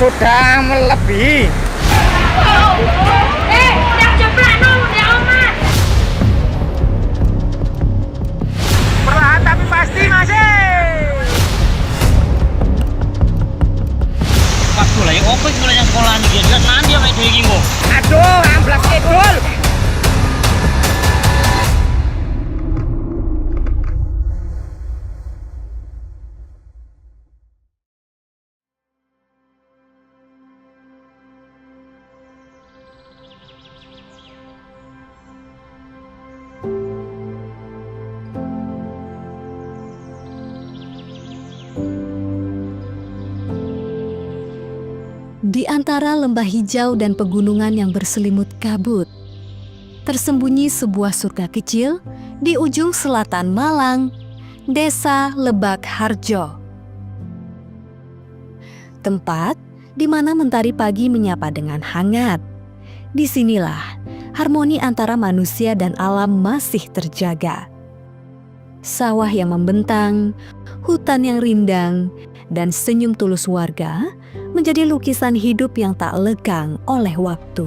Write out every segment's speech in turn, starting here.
sudah melebihi. Udah jeblak dong, udah aman. Perlahan tapi pasti masih. Pas mulai opo iki mulai sekolah iki jelas nanti ya kayak iki kok. Aduh, amblas kidul. Di antara lembah hijau dan pegunungan yang berselimut kabut, tersembunyi sebuah surga kecil di ujung selatan Malang, Desa Lebak Harjo. Tempat di mana mentari pagi menyapa dengan hangat. Disinilah harmoni antara manusia dan alam masih terjaga. Sawah yang membentang, hutan yang rindang, dan senyum tulus warga menjadi lukisan hidup yang tak lekang oleh waktu.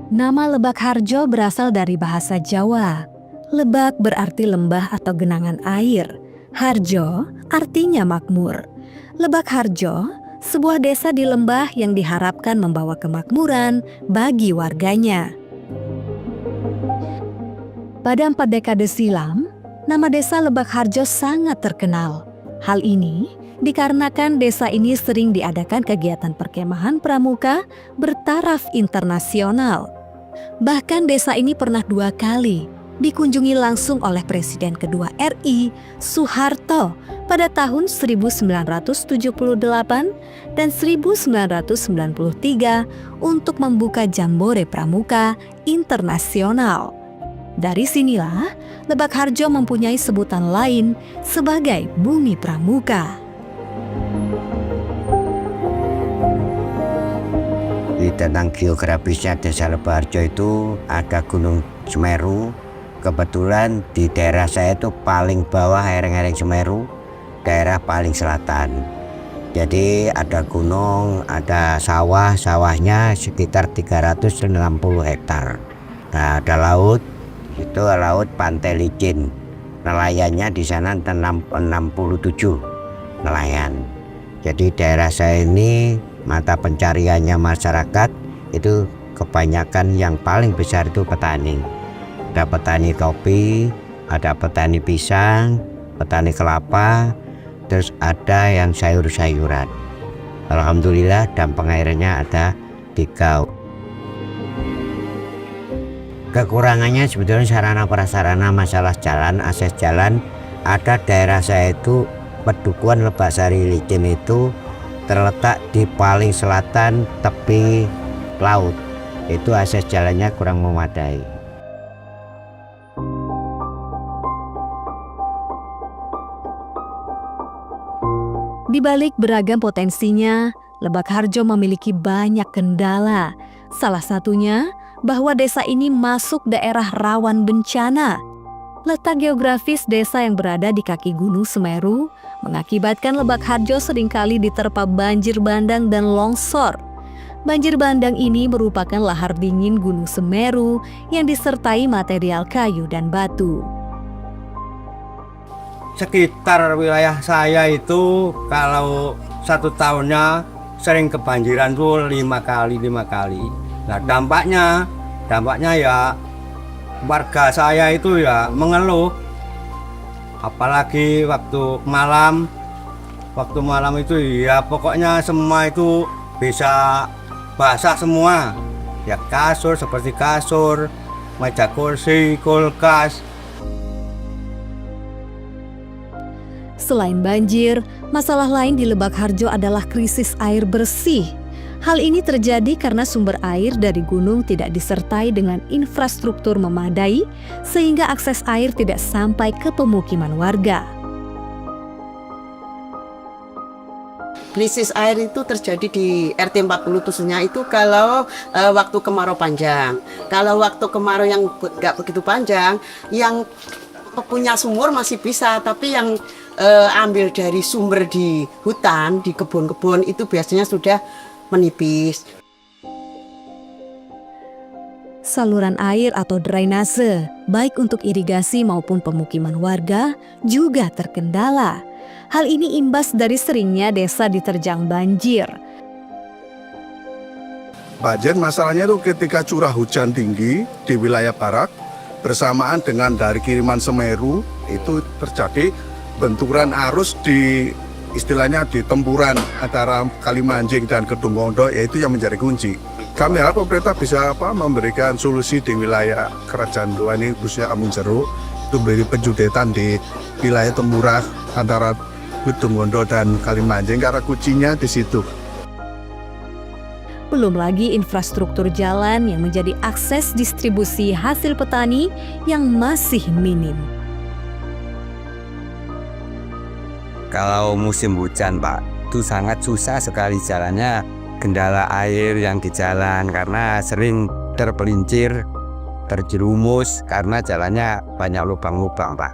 Nama Lebak Harjo berasal dari bahasa Jawa. Lebak berarti lembah atau genangan air. Harjo artinya makmur. Lebak Harjo, sebuah desa di lembah yang diharapkan membawa kemakmuran bagi warganya. Pada 4 dekade silam, nama desa Lebak Harjo sangat terkenal. Hal ini dikarenakan desa ini sering diadakan kegiatan perkemahan pramuka bertaraf internasional. Bahkan desa ini pernah 2 kali dikunjungi langsung oleh Presiden kedua RI, Soeharto, pada tahun 1978 dan 1993 untuk membuka Jambore Pramuka Internasional. Dari sinilah Lebak Harjo mempunyai sebutan lain sebagai Bumi Pramuka. Tentang geografisnya Desa Lebak Harjo itu ada Gunung Semeru. Kebetulan di daerah saya itu paling bawah lereng Semeru, daerah paling selatan. Jadi ada gunung, ada sawah, sawahnya sekitar 360 hektar. Nah, ada laut, itu laut Pantai Licin. Nelayannya di sana 67 nelayan. Jadi daerah saya ini mata pencariannya masyarakat itu kebanyakan yang paling besar itu petani. Ada petani kopi, ada petani pisang, petani kelapa, terus ada yang sayur-sayuran. Alhamdulillah dan pengairannya ada 3. Kekurangannya sebetulnya sarana prasarana, masalah jalan, akses jalan. Ada daerah saya itu Pedukuhan Lebak Sari Licin itu terletak di paling selatan tepi laut. Itu akses jalannya kurang memadai. Di balik beragam potensinya, Lebak Harjo memiliki banyak kendala. Salah satunya bahwa desa ini masuk daerah rawan bencana. Letak geografis desa yang berada di kaki Gunung Semeru mengakibatkan Lebak Harjo seringkali diterpa banjir bandang dan longsor. Banjir bandang ini merupakan lahar dingin Gunung Semeru yang disertai material kayu dan batu. Sekitar wilayah saya itu kalau 1 tahunnya sering kebanjiran tuh 5 kali. Nah dampaknya ya warga saya itu ya mengeluh, apalagi waktu malam itu ya pokoknya semua itu bisa basah semua ya, kasur seperti kasur, meja kursi, kulkas. Selain banjir, masalah lain di Lebak Harjo adalah krisis air bersih. Hal ini terjadi karena sumber air dari gunung tidak disertai dengan infrastruktur memadai, sehingga akses air tidak sampai ke pemukiman warga. Krisis air itu terjadi di RT 40 khususnya itu kalau waktu kemarau panjang. Kalau waktu kemarau yang nggak begitu panjang, yang punya sumur masih bisa, tapi yang ambil dari sumber di hutan, di kebun-kebun itu biasanya sudah menipis. Saluran air atau drainase, baik untuk irigasi maupun pemukiman warga, juga terkendala. Hal ini imbas dari seringnya desa diterjang banjir. Banjir masalahnya itu ketika curah hujan tinggi di wilayah barat, bersamaan dengan dari kiriman Semeru, itu terjadi benturan arus di istilahnya di tempuran antara Kalimanjing dan Kedungwondo, yaitu yang menjadi kunci. Kami harap pemerintah bisa memberikan solusi di wilayah Kerajaan Dua ini, khususnya Amun Jeruk, itu beri penjudetan di wilayah tempuran antara Kedungwondo dan Kalimanjing karena kuncinya di situ. Belum lagi infrastruktur jalan yang menjadi akses distribusi hasil petani yang masih minim. Kalau musim hujan, Pak, itu sangat susah sekali jalannya. Kendala air yang di jalan karena sering terpelincir, terjerumus karena jalannya banyak lubang-lubang, Pak.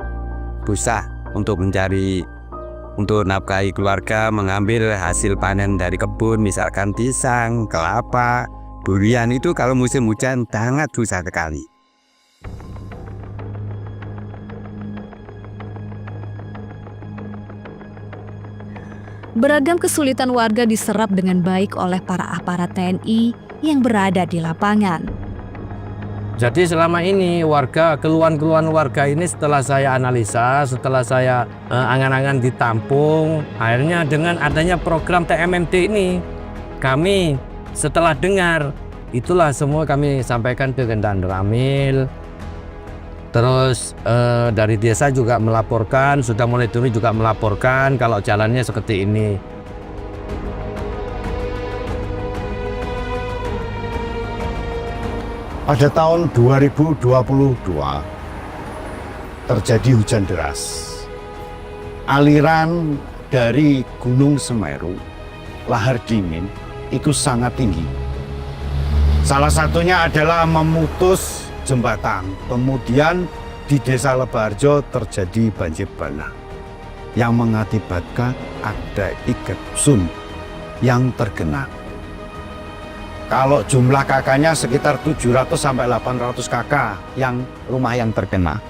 Susah untuk nafkahi keluarga, mengambil hasil panen dari kebun, misalkan pisang, kelapa, durian, itu kalau musim hujan sangat susah sekali. Beragam kesulitan warga diserap dengan baik oleh para aparat TNI yang berada di lapangan. Jadi selama ini keluhan-keluhan warga ini setelah saya analisa, setelah saya angan-angan ditampung, akhirnya dengan adanya program TMMD ini, kami setelah dengar, itulah semua kami sampaikan ke Gendan Ramil. Terus dari desa juga melaporkan, sudah mulai turun juga melaporkan kalau jalannya seperti ini. Pada tahun 2022 terjadi hujan deras. Aliran dari Gunung Semeru, lahar dingin, itu sangat tinggi. Salah satunya adalah memutus jembatan. Kemudian di Desa Lebaharjo terjadi banjir bandang yang mengakibatkan ada ikat sun yang tergenang. Kalau jumlah kakaknya sekitar 700 sampai 800 kakak yang rumah yang terkena.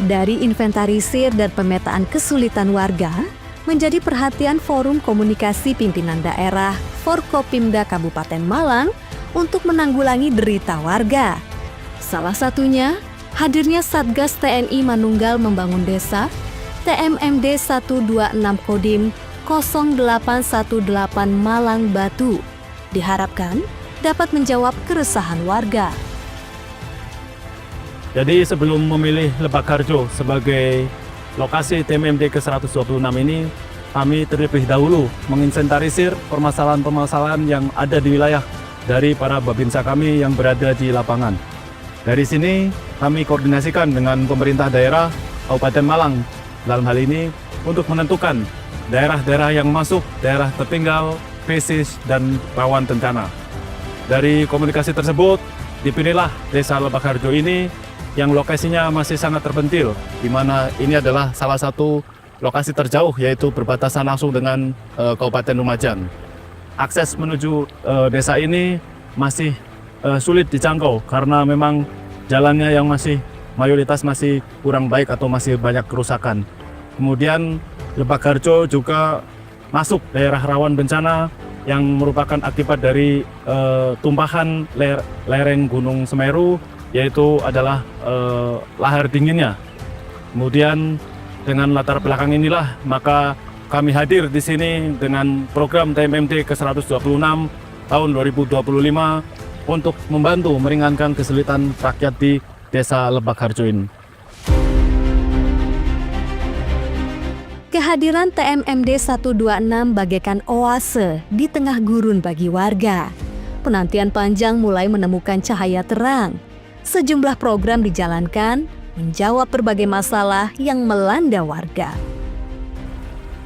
Dari inventarisir dan pemetaan kesulitan warga, menjadi perhatian Forum Komunikasi Pimpinan Daerah Forkopimda Kabupaten Malang untuk menanggulangi derita warga. Salah satunya, hadirnya Satgas TNI Manunggal Membangun Desa, TMMD 126 Kodim 0818 Malang Batu, diharapkan dapat menjawab keresahan warga. Jadi sebelum memilih Lebakharjo sebagai lokasi TMMD ke-126 ini, kami terlebih dahulu menginventarisir permasalahan-permasalahan yang ada di wilayah dari para babinsa kami yang berada di lapangan. Dari sini kami koordinasikan dengan pemerintah daerah Kabupaten Malang dalam hal ini untuk menentukan daerah-daerah yang masuk daerah tertinggal, krisis, dan rawan bencana. Dari komunikasi tersebut, dipilihlah Desa Lebakharjo ini yang lokasinya masih sangat terpencil, di mana ini adalah salah satu lokasi terjauh, yaitu berbatasan langsung dengan Kabupaten Lumajang. Akses menuju desa ini masih sulit dijangkau karena memang jalannya yang mayoritas masih kurang baik atau masih banyak kerusakan. Kemudian Lebakharjo juga masuk daerah rawan bencana yang merupakan akibat dari tumpahan lereng Gunung Semeru, yaitu adalah lahar dinginnya. Kemudian Dengan latar belakang inilah maka kami hadir di sini dengan program TMMD ke-126 tahun 2025 untuk membantu meringankan kesulitan rakyat di Desa Lebak Harjo ini. Kehadiran TMMD 126 bagaikan oase di tengah gurun bagi warga. Penantian panjang mulai menemukan cahaya terang. Sejumlah program dijalankan menjawab berbagai masalah yang melanda warga.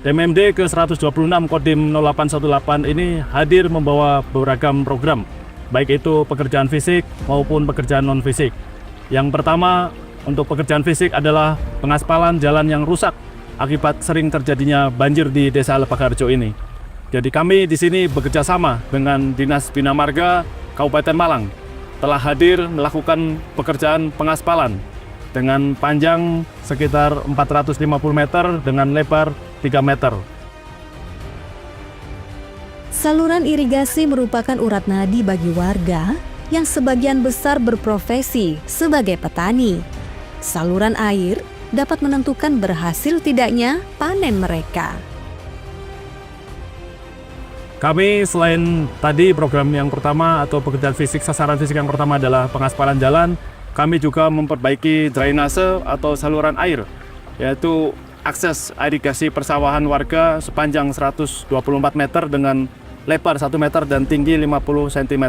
TMMD ke-126 Kodim 0818 ini hadir membawa beragam program, baik itu pekerjaan fisik maupun pekerjaan non-fisik. Yang pertama, untuk pekerjaan fisik adalah pengaspalan jalan yang rusak akibat sering terjadinya banjir di Desa Lebak Harjo ini. Jadi kami di sini bekerja sama dengan Dinas Bina Marga Kabupaten Malang telah hadir melakukan pekerjaan pengaspalan dengan panjang sekitar 450 meter dengan lebar 3 meter. Saluran irigasi merupakan urat nadi bagi warga yang sebagian besar berprofesi sebagai petani. Saluran air dapat menentukan berhasil tidaknya panen mereka. Kami selain tadi program yang pertama atau pekerjaan fisik, sasaran fisik yang pertama adalah pengaspalan jalan, kami juga memperbaiki drainase atau saluran air, yaitu akses irigasi persawahan warga sepanjang 124 meter dengan lebar 1 meter dan tinggi 50 cm.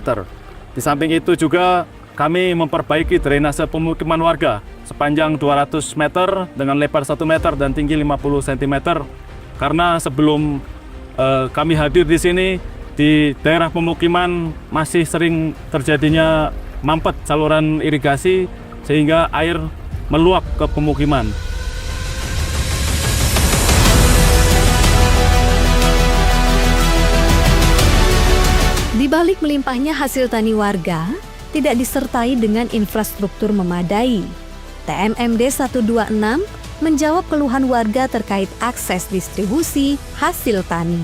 Di samping itu juga kami memperbaiki drainase pemukiman warga sepanjang 200 meter dengan lebar 1 meter dan tinggi 50 cm. Karena sebelum kami hadir di sini, di daerah pemukiman masih sering terjadinya mampet saluran irigasi sehingga air meluap ke pemukiman. Di balik melimpahnya hasil tani warga, tidak disertai dengan infrastruktur memadai. TMMD 126 menjawab keluhan warga terkait akses distribusi hasil tani.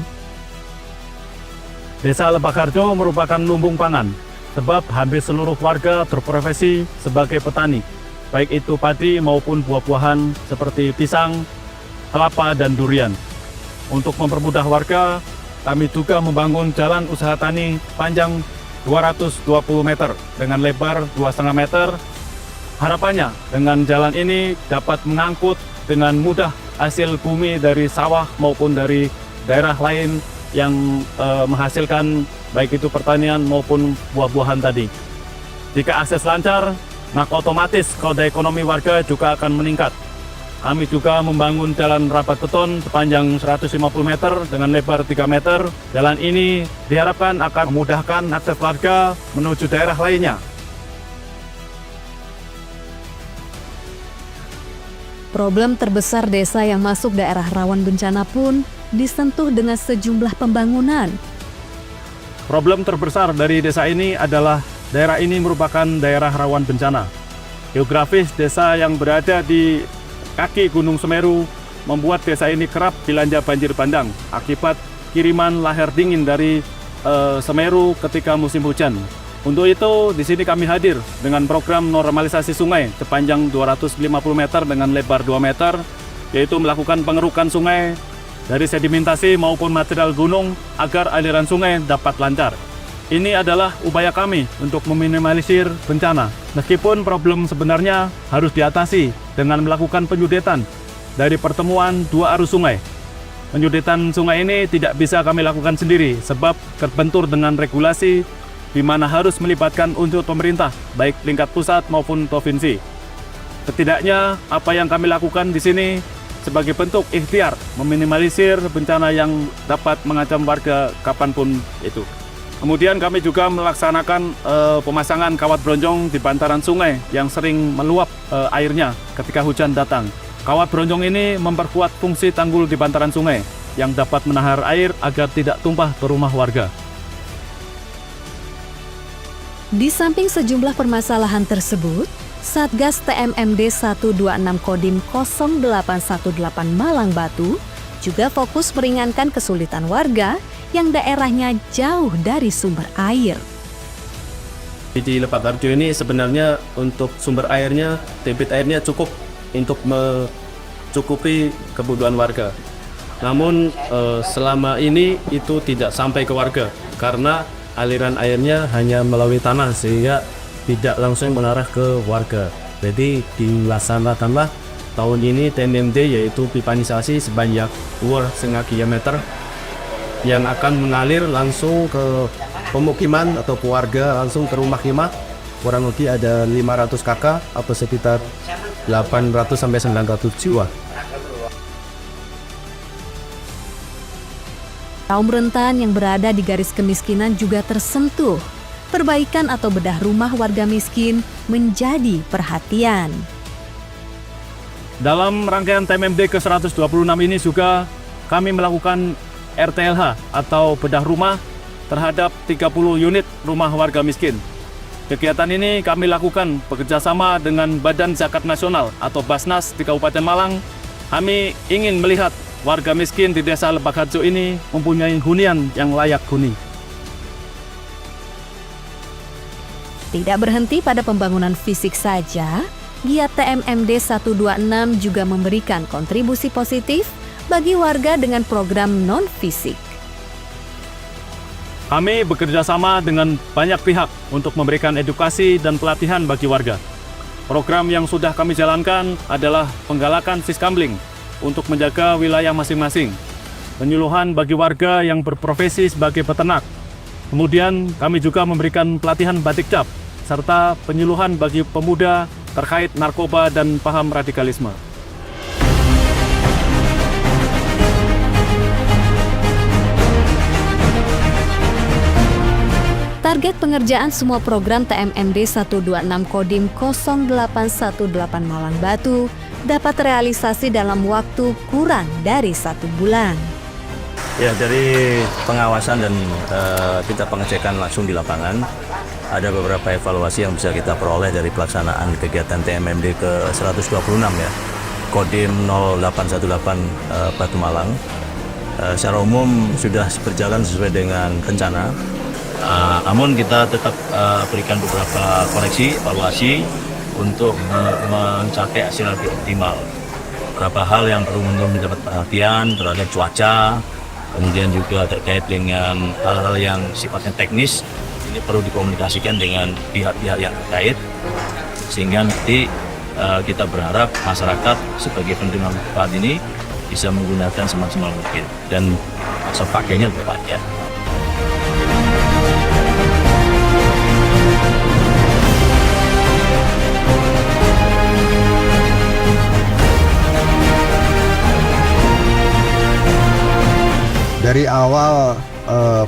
Desa Lebak Harjo merupakan lumbung pangan, sebab hampir seluruh warga berprofesi sebagai petani, baik itu padi maupun buah-buahan seperti pisang, kelapa, dan durian. Untuk mempermudah warga, kami juga membangun jalan usaha tani panjang 220 meter dengan lebar 2,5 meter. Harapannya dengan jalan ini dapat mengangkut dengan mudah hasil bumi dari sawah maupun dari daerah lain yang menghasilkan baik itu pertanian maupun buah-buahan tadi. Jika akses lancar, maka otomatis roda ekonomi warga juga akan meningkat. Kami juga membangun jalan rapat beton sepanjang 150 meter dengan lebar 3 meter. Jalan ini diharapkan akan memudahkan akses warga menuju daerah lainnya. Problem terbesar desa yang masuk daerah rawan bencana pun disentuh dengan sejumlah pembangunan. Problem terbesar dari desa ini adalah daerah ini merupakan daerah rawan bencana. Geografis desa yang berada di kaki Gunung Semeru membuat desa ini kerap dilanda banjir bandang akibat kiriman lahar dingin dari Semeru ketika musim hujan. Untuk itu, di sini kami hadir dengan program normalisasi sungai sepanjang 250 meter dengan lebar 2 meter, yaitu melakukan pengerukan sungai dari sedimentasi maupun material gunung agar aliran sungai dapat lancar. Ini adalah upaya kami untuk meminimalisir bencana. Meskipun problem sebenarnya harus diatasi dengan melakukan penyudetan dari pertemuan dua arus sungai. Penyudetan sungai ini tidak bisa kami lakukan sendiri sebab terbentur dengan regulasi di mana harus melibatkan unsur pemerintah, baik tingkat pusat maupun provinsi. Setidaknya apa yang kami lakukan di sini sebagai bentuk ikhtiar meminimalisir bencana yang dapat mengancam warga kapanpun itu. Kemudian kami juga melaksanakan pemasangan kawat bronjong di bantaran sungai yang sering meluap airnya ketika hujan datang. Kawat bronjong ini memperkuat fungsi tanggul di bantaran sungai yang dapat menahan air agar tidak tumpah ke rumah warga. Di samping sejumlah permasalahan tersebut, Satgas TMMD 126 Kodim 0818 Malang Batu juga fokus meringankan kesulitan warga yang daerahnya jauh dari sumber air. Di Lebak Harjo ini sebenarnya untuk sumber airnya, debit airnya cukup untuk mencukupi kebutuhan warga. Namun selama ini itu tidak sampai ke warga karena aliran airnya hanya melalui tanah sehingga tidak langsung mengarah ke warga. Jadi dilaksanakanlah tahun ini TMMD yaitu pipanisasi sebanyak 2,5 km yang akan mengalir langsung ke pemukiman atau ke warga, langsung ke rumah-rumah. Kurang lebih ada 500 kakak atau sekitar 800 sampai 900 jiwa. Kaum rentan yang berada di garis kemiskinan juga tersentuh. Perbaikan atau bedah rumah warga miskin menjadi perhatian. Dalam rangkaian TMMD ke-126 ini juga kami melakukan RTLH atau bedah rumah terhadap 30 unit rumah warga miskin. Kegiatan ini kami lakukan bekerjasama dengan Badan Zakat Nasional atau Basnas di Kabupaten Malang. Kami ingin melihat warga miskin di Desa Lebak Harjo ini mempunyai hunian yang layak huni. Tidak berhenti pada pembangunan fisik saja, giat TMMD 126 juga memberikan kontribusi positif bagi warga dengan program non-fisik. Kami bekerja sama dengan banyak pihak untuk memberikan edukasi dan pelatihan bagi warga. Program yang sudah kami jalankan adalah penggalakan Siskamling untuk menjaga wilayah masing-masing, penyuluhan bagi warga yang berprofesi sebagai peternak. Kemudian kami juga memberikan pelatihan batik cap, serta penyuluhan bagi pemuda terkait narkoba dan paham radikalisme. Target pengerjaan semua program TMMD 126 Kodim 0818 Malang Batu dapat realisasi dalam waktu kurang dari 1 bulan. Ya, dari pengawasan dan kita pengecekan langsung di lapangan, ada beberapa evaluasi yang bisa kita peroleh dari pelaksanaan kegiatan TMMD ke-126 ya, Kodim 0818 Batu Malang. Secara umum sudah berjalan sesuai dengan rencana. Namun kita tetap berikan beberapa koreksi, evaluasi untuk mencapai hasil lebih optimal. Beberapa hal yang perlu mendapat perhatian terhadap cuaca, kemudian juga terkait dengan hal-hal yang sifatnya teknis, ini perlu dikomunikasikan dengan pihak-pihak yang terkait, sehingga nanti kita berharap masyarakat sebagai penerima manfaat ini bisa menggunakan semaksimal mungkin dan masa pakainya lebih panjang. Dari awal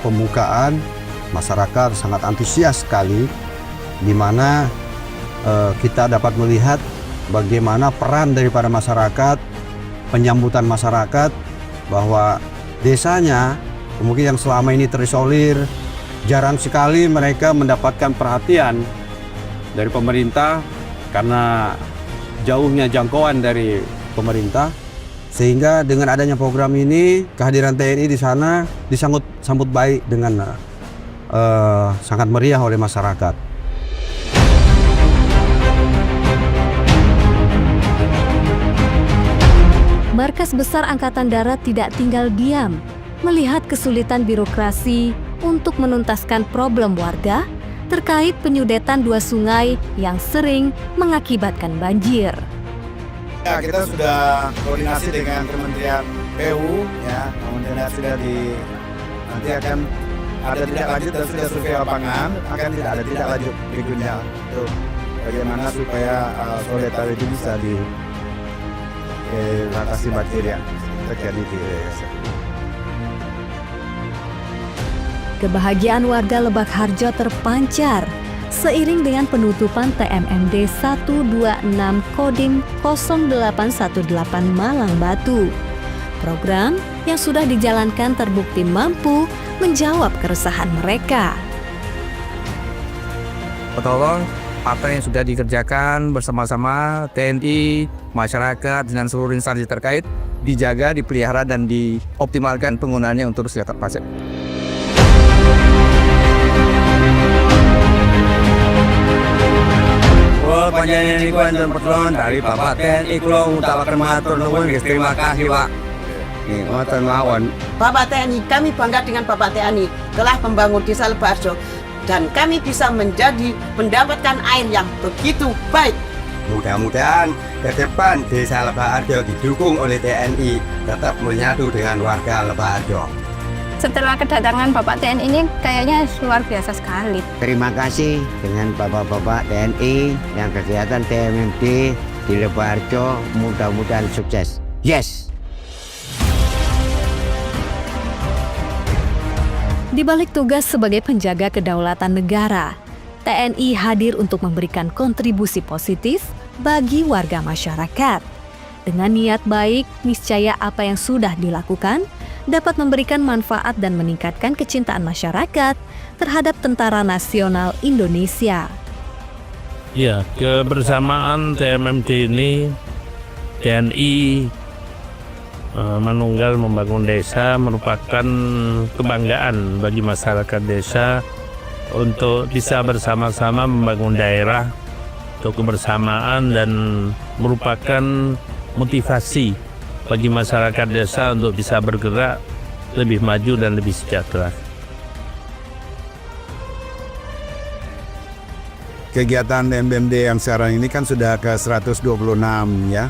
pembukaan, masyarakat sangat antusias sekali, di mana kita dapat melihat bagaimana peran daripada masyarakat, penyambutan masyarakat, bahwa desanya mungkin yang selama ini terisolir, jarang sekali mereka mendapatkan perhatian dari pemerintah karena jauhnya jangkauan dari pemerintah. Sehingga dengan adanya program ini, kehadiran TNI di sana disambut baik dengan sangat meriah oleh masyarakat. Markas Besar Angkatan Darat tidak tinggal diam melihat kesulitan birokrasi untuk menuntaskan problem warga terkait penyudetan 2 sungai yang sering mengakibatkan banjir. Ya, kita sudah koordinasi dengan Kementerian PU, ya, kemudian sudah nanti akan ada tindak lanjut dan sudah survei lapangan, akan tidak ada tindak lanjut berikutnya untuk bagaimana supaya sodetan itu bisa diatasi banjir yang terjadi di desa. Kebahagiaan warga Lebak Harjo terpancar seiring dengan penutupan TMMD 126 Kodim 0818 Malang Batu. Program yang sudah dijalankan terbukti mampu menjawab keresahan mereka. Tolong apa yang sudah dikerjakan bersama-sama TNI, masyarakat, dan seluruh instansi terkait dijaga, dipelihara, dan dioptimalkan penggunaannya untuk senjata pasif. Kula panjenengan niku enten petelon dari Bapak TNI kula ngutamaken matur nuwun nggih, terima kasih Pak. Nggih, ngoten mawon. Bapak TNI, kami bangga dengan Bapak TNI telah membangun desa Lebaharjo dan kami bisa mendapatkan air yang begitu baik. Mudah-mudahan ke depan desa Lebaharjo didukung oleh TNI tetap menyatu dengan warga Lebaharjo. Setelah kedatangan Bapak TNI ini kayaknya luar biasa sekali. Terima kasih dengan Bapak-Bapak TNI yang kegiatan TMMD di Lebaharjo mudah-mudahan sukses. Yes! Di balik tugas sebagai penjaga kedaulatan negara, TNI hadir untuk memberikan kontribusi positif bagi warga masyarakat. Dengan niat baik, niscaya apa yang sudah dilakukan dapat memberikan manfaat dan meningkatkan kecintaan masyarakat terhadap Tentara Nasional Indonesia. Ya, kebersamaan TMMD ini, TNI Manunggal Membangun Desa merupakan kebanggaan bagi masyarakat desa untuk bisa bersama-sama membangun daerah untuk kebersamaan dan merupakan motivasi bagi masyarakat desa untuk bisa bergerak lebih maju dan lebih sejahtera. Kegiatan TMMD yang sekarang ini kan sudah ke 126 ya.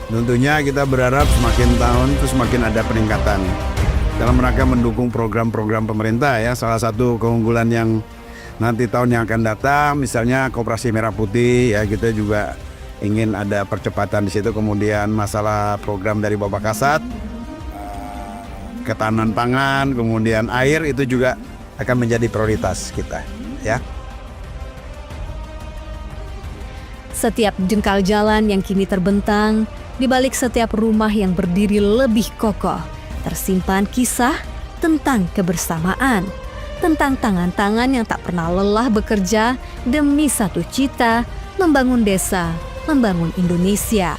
Tentunya kita berharap semakin tahun itu semakin ada peningkatan dalam rangka mendukung program-program pemerintah ya. Salah satu keunggulan yang nanti tahun yang akan datang misalnya Koperasi Merah Putih ya, kita juga ingin ada percepatan di situ. Kemudian masalah program dari Bapak Kasat, ketahanan pangan, kemudian air itu juga akan menjadi prioritas kita ya. Setiap jengkal jalan yang kini terbentang, di balik setiap rumah yang berdiri lebih kokoh, tersimpan kisah tentang kebersamaan, tentang tangan-tangan yang tak pernah lelah bekerja demi satu cita, membangun desa, membangun Indonesia.